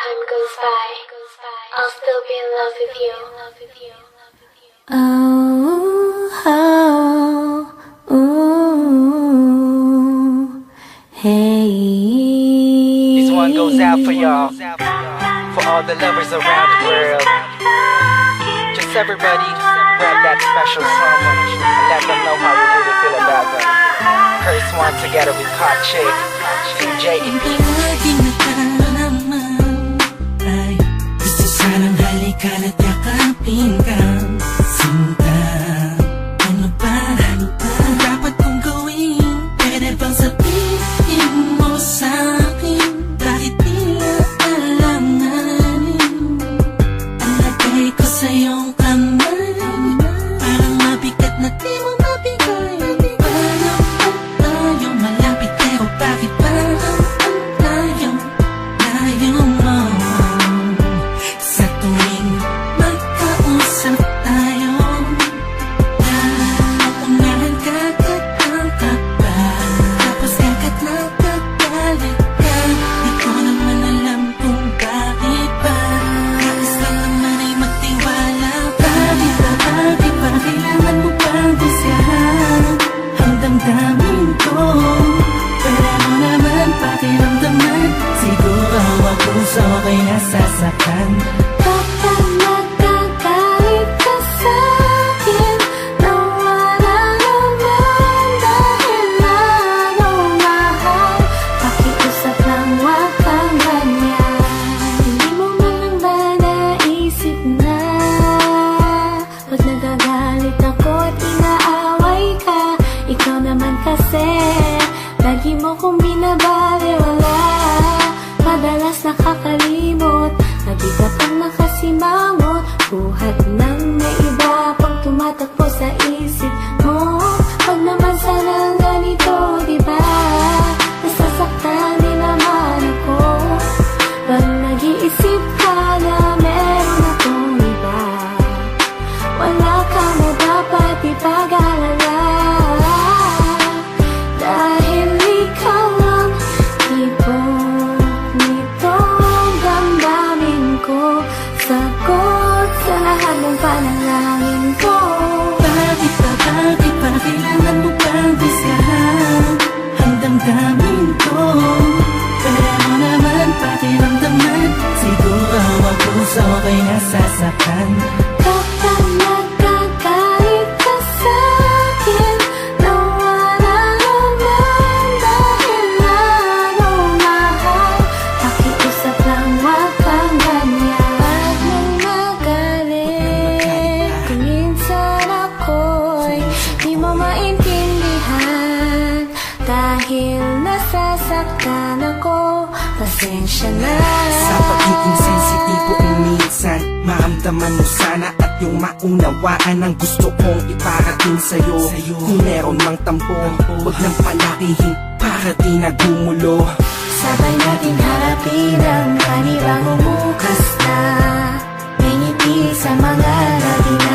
time goes by, I'll still be in love with you. Oh, oh, ooh, hey. This one goes out for y'all, for all the lovers around the world. Just everybody, grab that special someone and let them know how you really feel about them. Curse One together with Hot Chick, Team J.E.P. Lagi na tayo naman ay gusto sanang halikan at yakapin ka. Sinta, ano ba ang dapat kong gawin? Pwede bang sabihin mo sa'kin kahit di na alanganin? Ang lagay ko sa iyong kamay parang mabigat na di mo mabigay. Paano ba tayo malapit pero bakit ba ang layo mo? Sa tuwing magkausap tayo, naunahan ka katangkap pa, tapos agad nagagalit ka. Di ko naman alam kung bakit ba. Nais lang naman ay magtiwala. Bakit ba kailangan mo pang gusyahan ang damdamin ko? Pwede mo naman pakiramdaman. Siguro ako sa ako'y nasasaktan. Kapag nagkagalit ka sa'kin, nawala naman dahilan, oh mahal. Pakiusap lang, wag kang ganyan. Hindi mo man lang ba naisip na pag nagagalit ako at inaaway ka, ikaw naman kasi lagi mo kong binabaliwala. Madalas nakakalimot, lagi ka pang nakasimangot, buhat ng may iba pang tumatakbo sa isip mo. Wag naman sana ganito, diba? Nasasaktan din naman ako pag nag-iisip ka na meron akong iba. Wala ka na dapat ipag-alala, dahil ikaw ang ibon nitong damdamin ko, sagot sa lahat ng panalangin ko. Bakit ba kailangan mo pang gusyahan ang damdamin ko? Pwede mo naman pakiramdaman. Siguro ako sa ako'y nasasaktan. Kapag nagkagalit ka sa'kin, nawala naman dahilan, oh mahal. Pakiusap lang, wag kang ganyan. Wag mong magalit kung minsan ako'y di mo maintindihan, dahil nasasaktan ako. Pasensya na. Sa pagiging sensitibo minsan maramdaman mo sana at yung maunawaan ang gusto kong iparating sa'yo. Kung meron mang tampo, huwag nang palakihin para di nagumulo. Sabay natin harapin ang panibagong bukas na may ngiti sa mga lagi na